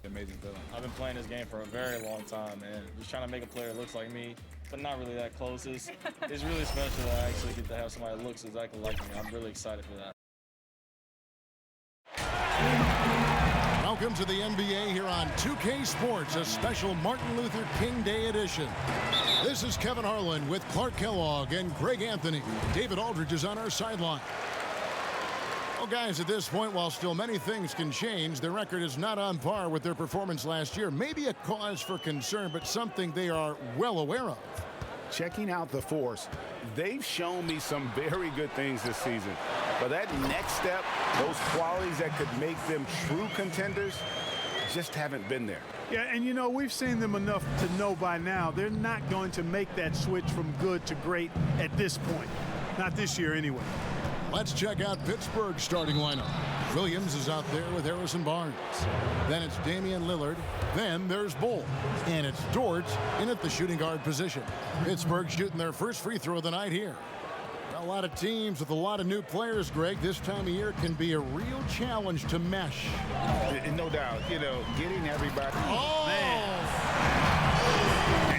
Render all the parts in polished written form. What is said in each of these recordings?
Amazing feeling. I've been playing this game for a very long time, and just trying to make a player that looks like me, but not really that close, it's really special that I actually get to have somebody that looks exactly like me. I'm really excited for that. Welcome to the NBA here on 2K Sports, a special Martin Luther King Day edition. This is Kevin Harlan with Clark Kellogg and Greg Anthony. David Aldridge is on our sideline. Well, guys, at this point, while still many things can change, their record is not on par with their performance last year. Maybe a cause for concern, but something they are well aware of. Checking out the force, they've shown me some very good things this season. But that next step, those qualities that could make them true contenders, just haven't been there. Yeah, and you know, we've seen them enough to know by now they're not going to make that switch from good to great at this point. Not this year anyway. Let's check out Pittsburgh's starting lineup. Williams is out there with Harrison Barnes. Then it's Damian Lillard. Then there's Bull. And it's Dort in at the shooting guard position. Pittsburgh shooting their first free throw of the night here. A lot of teams with a lot of new players, Greg, this time of year can be a real challenge to mesh. No doubt, you know, getting everybody. Oh, man.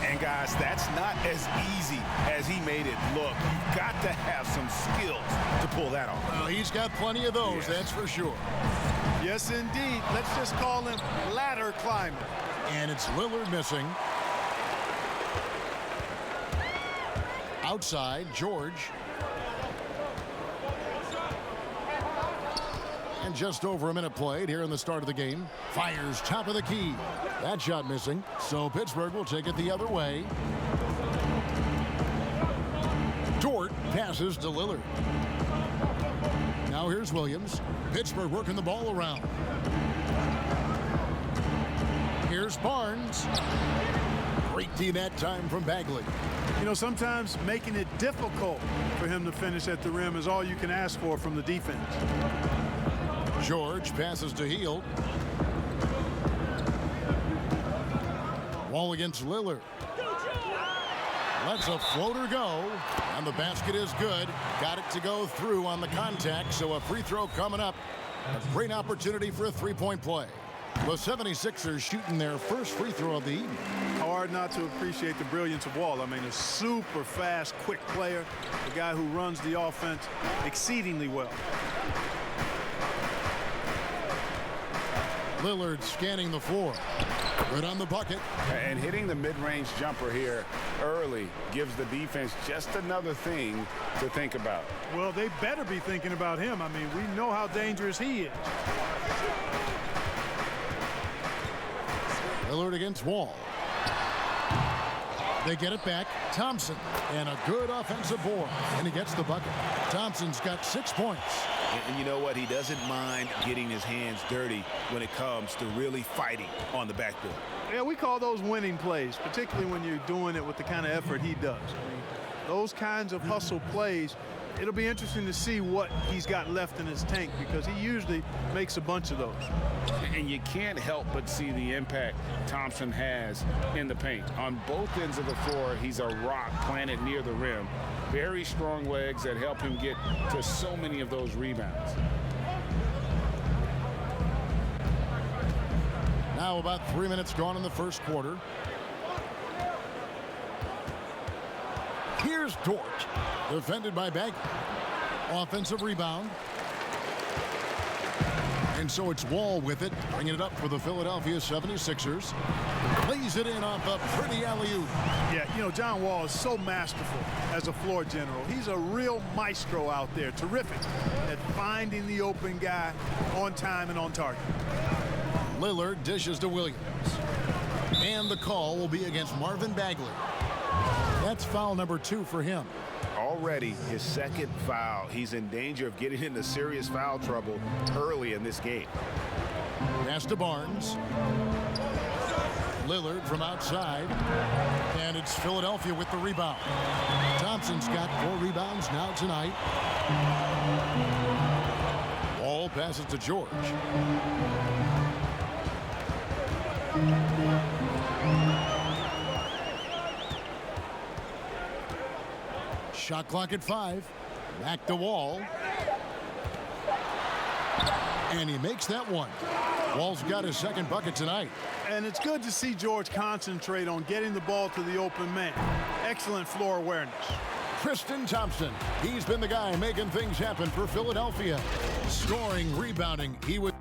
And guys, that's not as easy as he made it look. You've got to have some skills to pull that off. Well, he's got plenty of those, yes. That's for sure. Yes, indeed. Let's just call him ladder climber. And it's Lillard missing. Outside, George. And just over a minute played here in the start of the game. Fires top of the key. That shot missing. So Pittsburgh will take it the other way. Dort passes to Lillard. Now here's Williams. Pittsburgh working the ball around. Here's Barnes. Great D that time from Bagley. You know, sometimes making it difficult for him to finish at the rim is all you can ask for from the defense. George passes to Hield. Wall against Lillard. Lets a floater go. And the basket is good. Got it to go through on the contact. So a free throw coming up. A great opportunity for a three-point play. The 76ers shooting their first free throw of the evening. Hard not to appreciate the brilliance of Wall. I mean, a super fast, quick player. A guy who runs the offense exceedingly well. Lillard scanning the floor. Good on the bucket. And hitting the mid-range jumper here early gives the defense just another thing to think about. Well, they better be thinking about him. I mean, we know how dangerous he is. Lillard against Wall. They get it back. Thompson. And a good offensive board. And he gets the bucket. Thompson's got 6 points. And you know what? He doesn't mind getting his hands dirty when it comes to really fighting on the backboard. Yeah, we call those winning plays, particularly when you're doing it with the kind of effort he does. I mean, those kinds of hustle plays, it'll be interesting to see what he's got left in his tank because he usually makes a bunch of those. And you can't help but see the impact Thompson has in the paint. On both ends of the floor, he's a rock planted near the rim. Very strong legs that help him get to so many of those rebounds. Now about 3 minutes gone in the first quarter. Here's Dort. Defended by Bagley. Offensive rebound. And so it's Wall with it, bringing it up for the Philadelphia 76ers. Plays it in off a pretty alley-oop. Yeah, you know, John Wall is so masterful as a floor general. He's a real maestro out there, terrific at finding the open guy on time and on target. Lillard dishes to Williams. And the call will be against Marvin Bagley. That's foul number 2 for him. Already his second foul. He's in danger of getting into serious foul trouble early in this game. Pass to Barnes. Lillard from outside. And it's Philadelphia with the rebound. Thompson's got 4 rebounds now tonight. Ball passes to George. Shot clock at 5. Back to Wall. And he makes that one. Wall's got his second bucket tonight. And it's good to see George concentrate on getting the ball to the open man. Excellent floor awareness. Tristan Thompson. He's been the guy making things happen for Philadelphia. Scoring, rebounding. He was.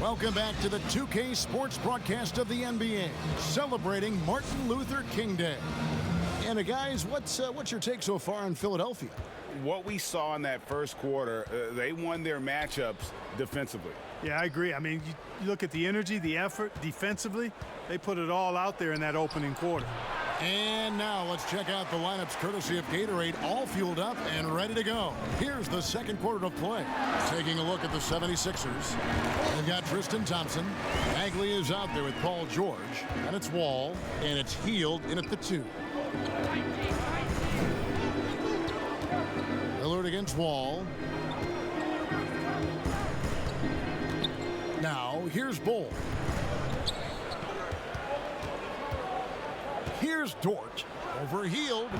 Welcome back to the 2K Sports broadcast of the NBA, celebrating Martin Luther King Day. And guys, what's your take so far on Philadelphia? What we saw in that first quarter, they won their matchups defensively. Yeah, I agree. I mean, you look at the energy, the effort, defensively, they put it all out there in that opening quarter. And now let's check out the lineups courtesy of Gatorade, all fueled up and ready to go. Here's the second quarter of play. Taking a look at the 76ers. They've got Tristan Thompson. Bagley is out there with Paul George. And it's Wall. And it's Hield in at the 2. Lillard against Wall. Now, here's Bull. Here's Dort. Over Hield.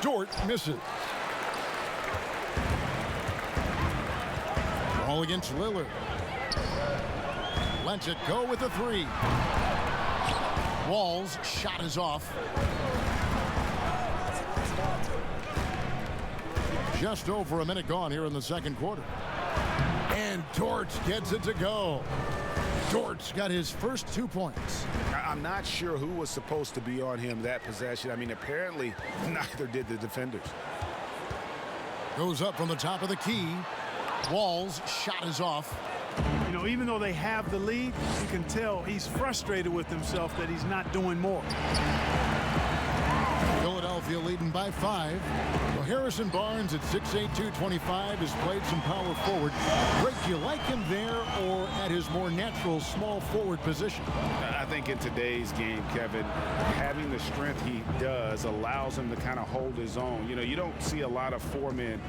Dort misses. Ball against Lillard. Lets it go with a 3. Wall's shot is off. Just over a minute gone here in the second quarter. And Dort gets it to go. Dort's got his first 2 points. I'm not sure who was supposed to be on him that possession. I mean, apparently neither did the defenders. Goes up from the top of the key. Wall's shot is off. You know, even though they have the lead, you can tell he's frustrated with himself that he's not doing more. Philadelphia leading by 5. Well, Harrison Barnes at 6'8", 225 has played some power forward. Greg, do you like him there or at his more natural small forward position? I think in today's game, Kevin, having the strength he does allows him to kind of hold his own. You know, you don't see a lot of 4 men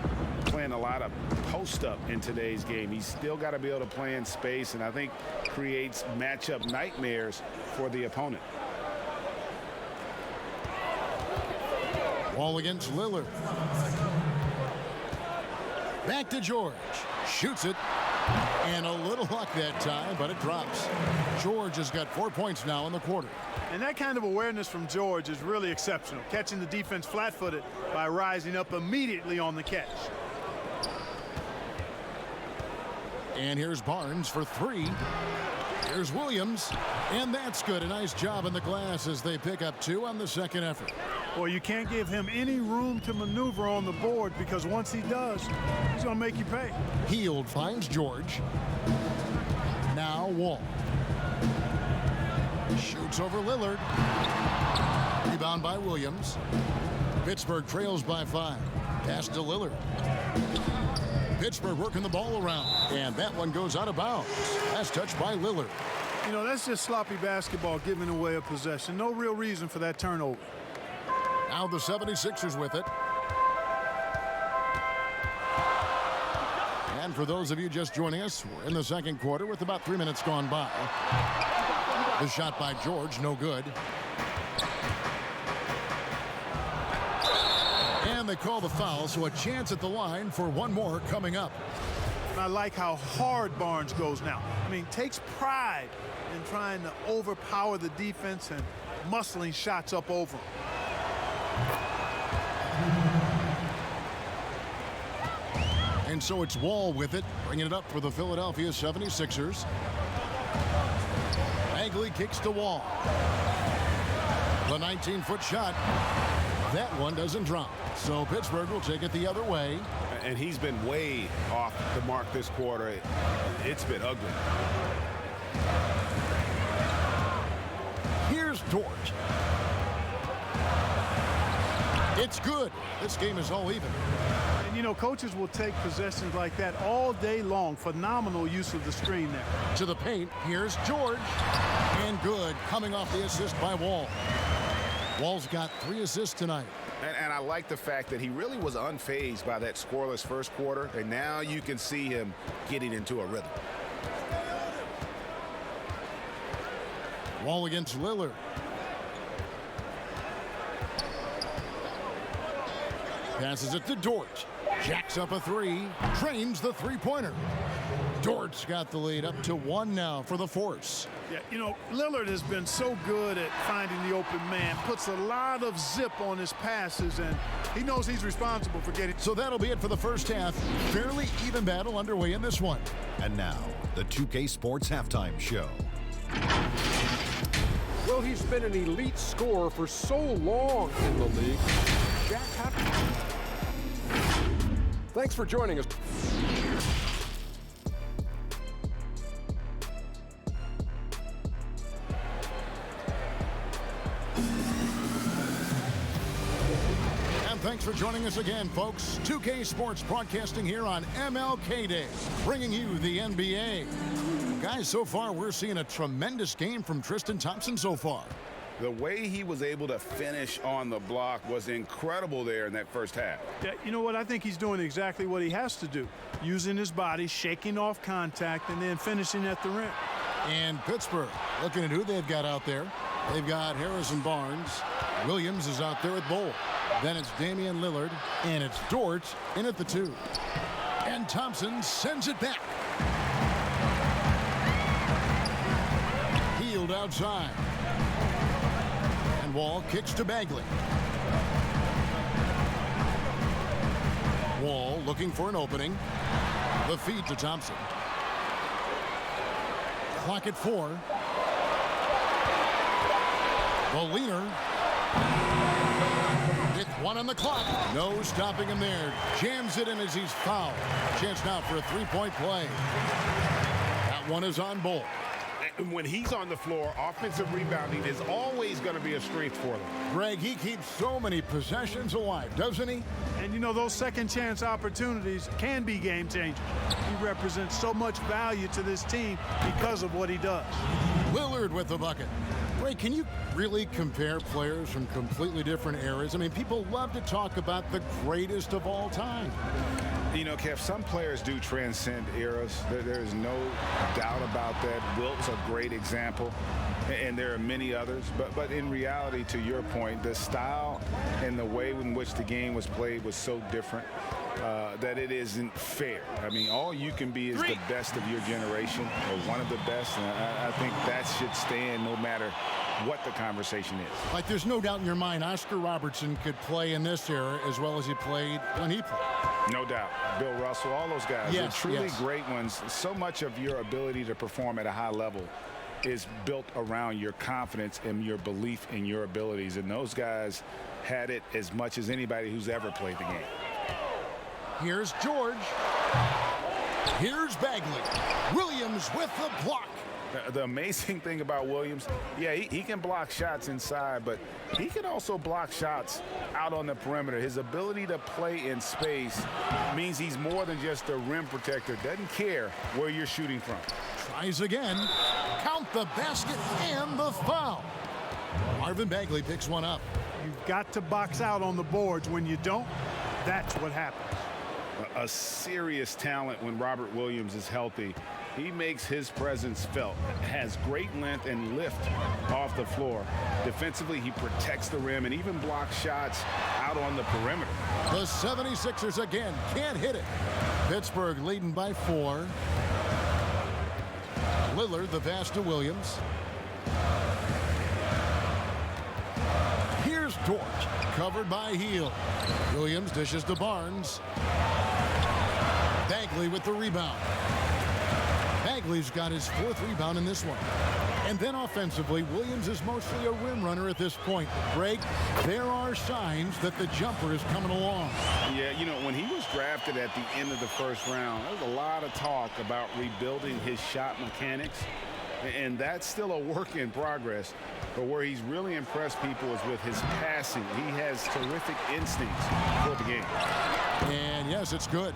playing a lot of post-up in today's game. He's still got to be able to play in space, and I think creates matchup nightmares for the opponent. Wall against Lillard. Back to George. Shoots it. And a little luck that time, but it drops. George has got 4 points now in the quarter. And that kind of awareness from George is really exceptional. Catching the defense flat-footed by rising up immediately on the catch. And here's Barnes for 3. Here's Williams. And that's good. A nice job in the glass as they pick up 2 on the second effort. Well, you can't give him any room to maneuver on the board because once he does, he's going to make you pay. Hield finds George. Now Wall. Shoots over Lillard. Rebound by Williams. Pittsburgh trails by 5. Pass to Lillard. Pittsburgh working the ball around. And that one goes out of bounds. Last touch by Lillard. You know, that's just sloppy basketball giving away a possession. No real reason for that turnover. Now the 76ers with it. And for those of you just joining us, we're in the second quarter with about 3 minutes gone by. The shot by George, no good. And they call the foul, so a chance at the line for one more coming up. I like how hard Barnes goes now. I mean, takes pride in trying to overpower the defense and muscling shots up over him. And so it's Wall with it, bringing it up for the Philadelphia 76ers. Bagley kicks to Wall. The 19-foot shot. That one doesn't drop. So Pittsburgh will take it the other way. And he's been way off the mark this quarter. It's been ugly. Here's Dort. It's good. This game is all even. And, you know, coaches will take possessions like that all day long. Phenomenal use of the screen there. To the paint. Here's George. And good. Coming off the assist by Wall. Wall's got 3 assists tonight. And I like the fact that he really was unfazed by that scoreless first quarter. And now you can see him getting into a rhythm. Wall against Lillard. Passes it to Dort. Jacks up a three. Drains the three-pointer. Dort's got the lead up to 1 now for the Force. Yeah, you know, Lillard has been so good at finding the open man, puts a lot of zip on his passes, and he knows he's responsible for getting. So that'll be it for the first half. Fairly even battle underway in this one. And now, the 2K Sports Halftime Show. Well, he's been an elite scorer for so long in the league. Thanks for joining us. Thanks for joining us again, folks. 2K Sports broadcasting here on MLK Day, bringing you the NBA. Guys, so far we're seeing a tremendous game from Tristan Thompson so far. The way he was able to finish on the block was incredible there in that first half. Yeah, you know what? I think he's doing exactly what he has to do. Using his body, shaking off contact, and then finishing at the rim. And Pittsburgh, looking at who they've got out there. They've got Harrison Barnes. Williams is out there at Bowl. Then it's Damian Lillard, and it's Dort in at the 2. And Thompson sends it back. Healed outside. And Wall kicks to Bagley. Wall looking for an opening. The feed to Thompson. Clock at 4. The leaner. With 1 on the clock. No stopping him there. Jams it in as he's fouled. Chance now for a three-point play. That one is on Bull. When he's on the floor, offensive rebounding is always going to be a strength for them. Greg, he keeps so many possessions alive, doesn't he? And you know, those second chance opportunities can be game changers. He represents so much value to this team because of what he does. Lillard with the bucket. Greg, can you really compare players from completely different eras? I mean, people love to talk about the greatest of all time. You know, Kev, some players do transcend eras. There's no doubt about that. Wilt's a great example, and there are many others. But in reality, to your point, the style and the way in which the game was played was so different that it isn't fair. I mean, all you can be is the best of your generation, or one of the best, and I think that should stand no matter what the conversation is. Like, there's no doubt in your mind Oscar Robertson could play in this era as well as he played when he played. No doubt. Bill Russell, all those guys, yes, are truly yes. great ones. So much of your ability to perform at a high level is built around your confidence and your belief in your abilities. And those guys had it as much as anybody who's ever played the game. Here's George. Here's Bagley. Williams with the block. The amazing thing about Williams, yeah, he can block shots inside, but he can also block shots out on the perimeter. His ability to play in space means he's more than just a rim protector. Doesn't care where you're shooting from. Tries again. Count the basket and the foul. Marvin Bagley picks one up. You've got to box out on the boards. When you don't, that's what happens. A serious talent when Robert Williams is healthy. He makes his presence felt, has great length and lift off the floor. Defensively, he protects the rim and even blocks shots out on the perimeter. The 76ers again can't hit it. Pittsburgh leading by 4. Lillard, the pass to Williams. Here's Dort, covered by Heel. Williams dishes to Barnes. Bagley with the rebound. Bagley's got his 4th rebound in this one. And then offensively, Williams is mostly a rim runner at this point. Greg, there are signs that the jumper is coming along. Yeah, you know, when he was drafted at the end of the first round, there was a lot of talk about rebuilding his shot mechanics. And that's still a work in progress. But where he's really impressed people is with his passing. He has terrific instincts for the game. And yes, it's good.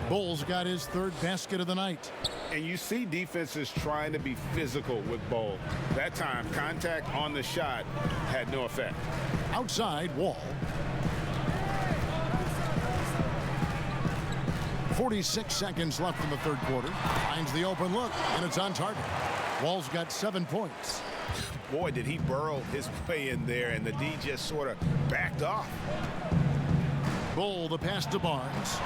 Bulls got his 3rd basket of the night. And you see defenses trying to be physical with Bull. That time, contact on the shot had no effect. Outside, Wall. 46 seconds left in the 3rd quarter. Finds the open look, and it's on target. Wall's got 7 points. Boy, did he burrow his way in there, and the D just sort of backed off. Bull the pass to Barnes.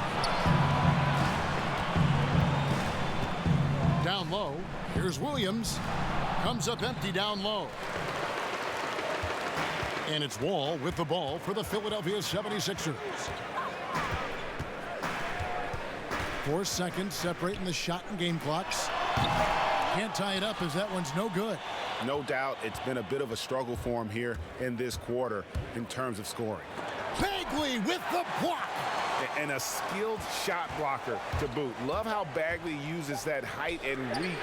Down low. Here's Williams. Comes up empty down low. And it's Wall with the ball for the Philadelphia 76ers. 4 seconds separating the shot and game clocks. Can't tie it up as that one's no good. No doubt it's been a bit of a struggle for him here in this quarter in terms of scoring. Bagley with the block. And a skilled shot blocker to boot. Love how Bagley uses that height and reach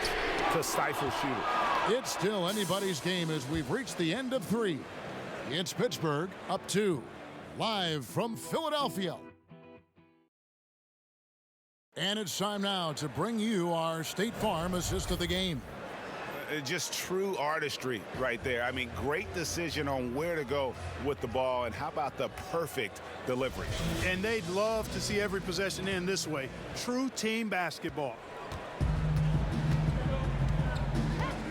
to stifle shooters. It's still anybody's game as we've reached the end of 3. It's Pittsburgh up 2. Live from Philadelphia. And it's time now to bring you our State Farm assist of the game. Just true artistry right there. I mean, great decision on where to go with the ball, and how about the perfect delivery? And they'd love to see every possession end this way. True team basketball.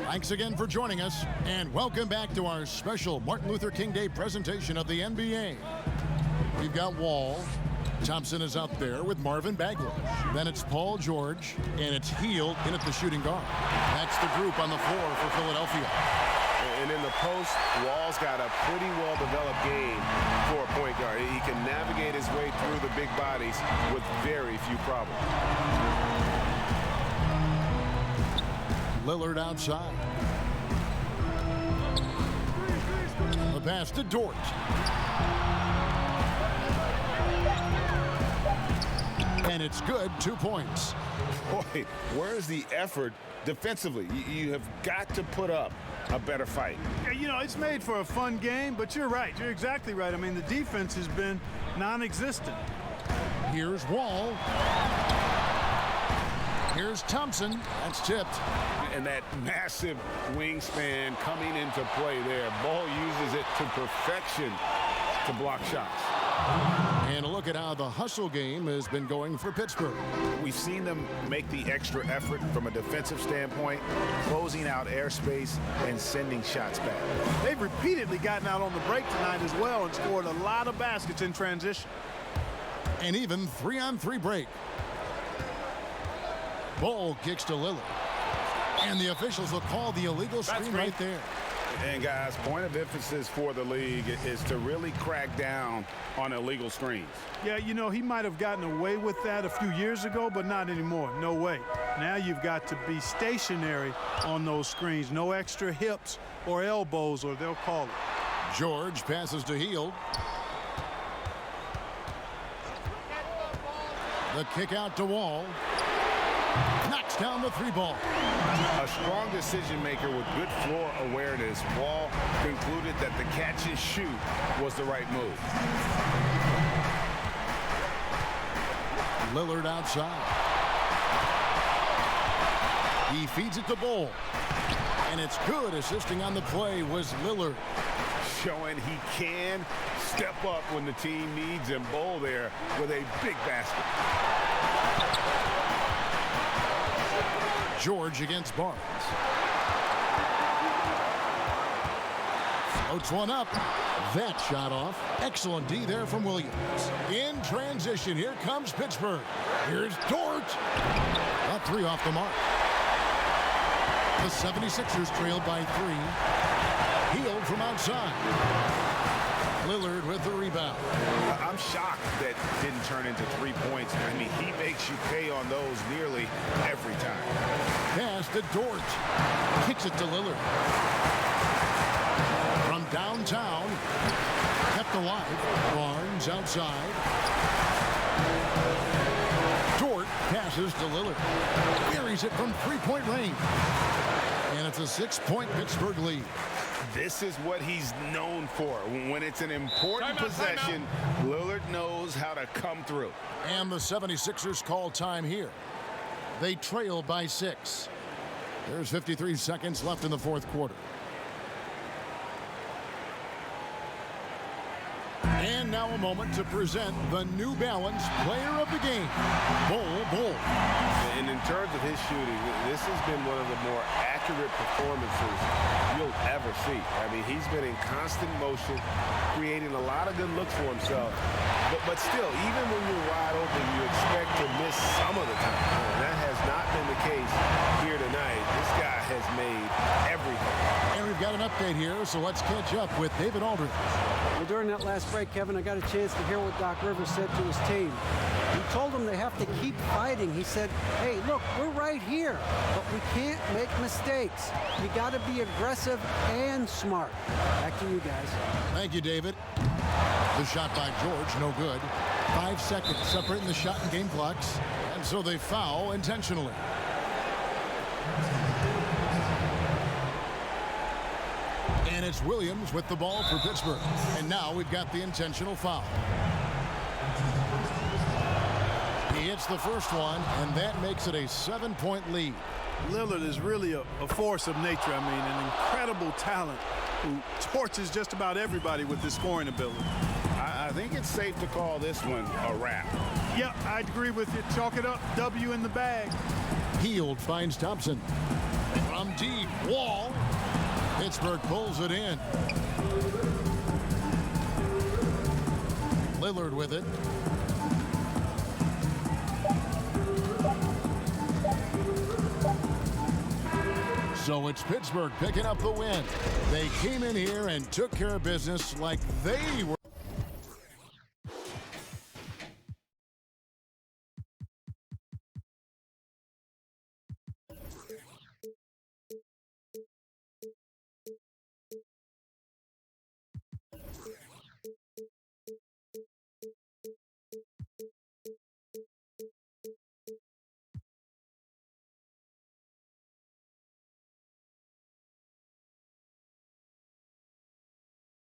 Thanks again for joining us, and welcome back to our special Martin Luther King Day presentation of the NBA. We've got Wall. Thompson is out there with Marvin Bagley. Then it's Paul George, and it's Hield in at the shooting guard. That's the group on the floor for Philadelphia. And in the post, Wall's got a pretty well-developed game for a point guard. He can navigate his way through the big bodies with very few problems. Lillard outside. The pass to Dort. And it's good, 2 points. Boy, where's the effort defensively? You have got to put up a better fight. Yeah, you know, it's made for a fun game, but you're right. You're exactly right. I mean, the defense has been non-existent. Here's Wall. Here's Thompson. That's tipped. And that massive wingspan coming into play there. Ball uses it to perfection to block shots. And a look at how the hustle game has been going for Pittsburgh. We've seen them make the extra effort from a defensive standpoint, closing out airspace and sending shots back. They've repeatedly gotten out on the break tonight as well and scored a lot of baskets in transition. And even 3-on-3 break. Bull kicks to Lillard. And the officials will call the illegal screen right there. And guys, point of emphasis for the league is to really crack down on illegal screens. Yeah, you know, he might have gotten away with that a few years ago, but not anymore. No way. Now you've got to be stationary on those screens. No extra hips or elbows, or they'll call it. George passes to Hield. The kick out to Wall. Knocks down the 3-ball. A strong decision maker with good floor awareness. Wall concluded that the catch and shoot was the right move. Lillard outside. He feeds it to Bull. And it's good. Assisting on the play was Lillard. Showing he can step up when the team needs him. Bull there with a big basket. George against Barnes. Floats one up. That shot off. Excellent D there from Williams. In transition, here comes Pittsburgh. Here's Dort. A 3 off the mark. The 76ers trailed by 3. Hield from outside. Lillard with the rebound. I'm shocked that didn't turn into 3 points. I mean, he makes you pay on those nearly every time. Pass to Dort. Kicks it to Lillard. From downtown. Kept alive. Barnes outside. Dort passes to Lillard. Buries it from 3-point range. And it's a 6-point Pittsburgh lead. This is what he's known for. When it's an important possession, Lillard knows how to come through. And the 76ers call time here. They trail by 6. There's 53 seconds left in the 4th quarter. And And now a moment to present the New Balance Player of the Game, Bull. And in terms of his shooting, this has been one of the more accurate performances you'll ever see. I mean, he's been in constant motion, creating a lot of good looks for himself. But still, even when you're wide open, you expect to miss some of the time. And that has not been the case here tonight. This guy has made everything. And we've got an update here, so let's catch up with David Aldridge. Well, during that last break, Kevin, I got a chance to hear what Doc Rivers said to his team. He told them they have to keep fighting. He said, hey, look, we're right here, but we can't make mistakes. You got to be aggressive and smart. Back to you guys. Thank you, David. The shot by George, no good. 5 seconds separating the shot and game clocks, and so they foul intentionally. And it's Williams with the ball for Pittsburgh. And now we've got the intentional foul. He hits the first one, and that makes it a 7-point lead. Lillard is really a force of nature. I mean, an incredible talent who torches just about everybody with his scoring ability. I think it's safe to call this one a wrap. Yep, I agree with you. Chalk it up. W in the bag. Hield finds Thompson. From deep, Wall. Pittsburgh pulls it in. Lillard with it. So it's Pittsburgh picking up the win. They came in here and took care of business like they were.